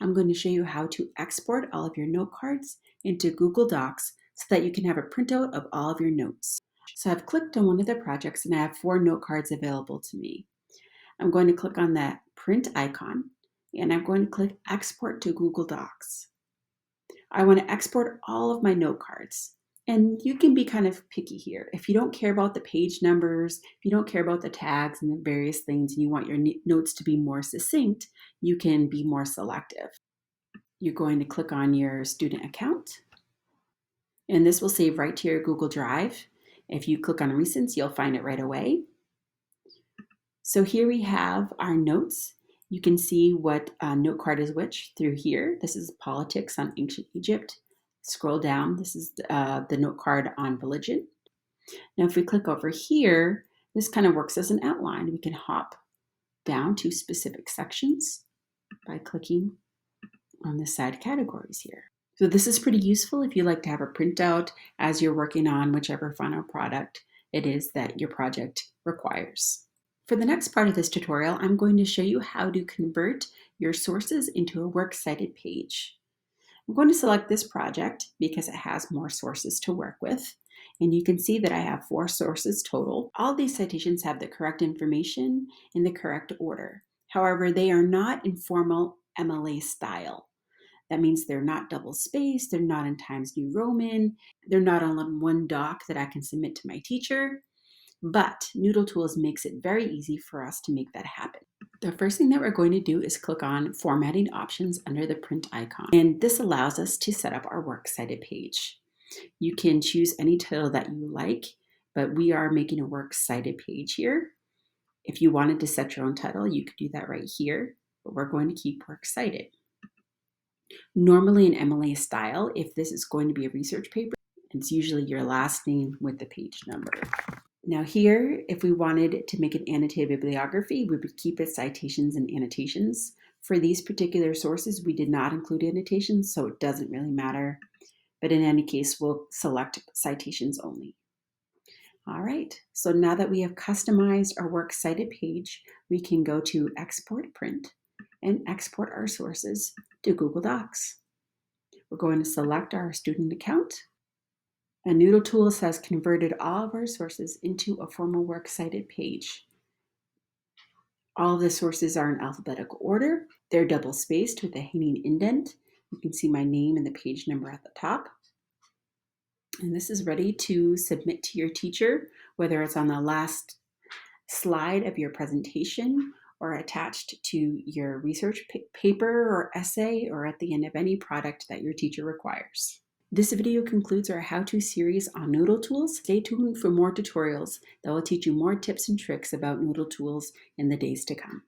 I'm going to show you how to export all of your note cards into Google Docs so that you can have a printout of all of your notes. So I've clicked on one of the projects and I have 4 note cards available to me. I'm going to click on that print icon and I'm going to click Export to Google Docs. I want to export all of my note cards. And you can be kind of picky here. If you don't care about the page numbers, if you don't care about the tags and the various things, and you want your notes to be more succinct, you can be more selective. You're going to click on your student account, and this will save right to your Google Drive. If you click on Recents, you'll find it right away. So here we have our notes. You can see what note card is which through here. This is Politics on Ancient Egypt. Scroll down, this is the note card on religion. Now if we click over here, this kind of works as an outline. We can hop down to specific sections by clicking on the side categories here. So this is pretty useful if you like to have a printout as you're working on whichever final product it is that your project requires. For the next part of this tutorial, I'm going to show you how to convert your sources into a Works Cited page. I'm going to select this project because it has more sources to work with. And you can see that I have 4 sources total. All these citations have the correct information in the correct order. However, they are not in formal MLA style. That means they're not double-spaced, they're not in Times New Roman, they're not on one doc that I can submit to my teacher. But Noodletools makes it very easy for us to make that happen. The first thing that we're going to do is click on Formatting Options under the print icon. And this allows us to set up our Works Cited page. You can choose any title that you like, but we are making a Works Cited page here. If you wanted to set your own title, you could do that right here, but we're going to keep Works Cited. Normally in MLA style, if this is going to be a research paper, it's usually your last name with the page number. Now here, if we wanted to make an annotated bibliography, we would keep it citations and annotations. For these particular sources, we did not include annotations, so it doesn't really matter. But in any case, we'll select citations only. All right, so now that we have customized our Works Cited page, we can go to Export Print and export our sources to Google Docs. We're going to select our student account. And Noodletools has converted all of our sources into a formal Works Cited page. All of the sources are in alphabetical order. They're double-spaced with a hanging indent. You can see my name and the page number at the top. And this is ready to submit to your teacher, whether it's on the last slide of your presentation or attached to your research paper or essay or at the end of any product that your teacher requires. This video concludes our how-to series on Noodletools. Stay tuned for more tutorials that will teach you more tips and tricks about Noodletools in the days to come.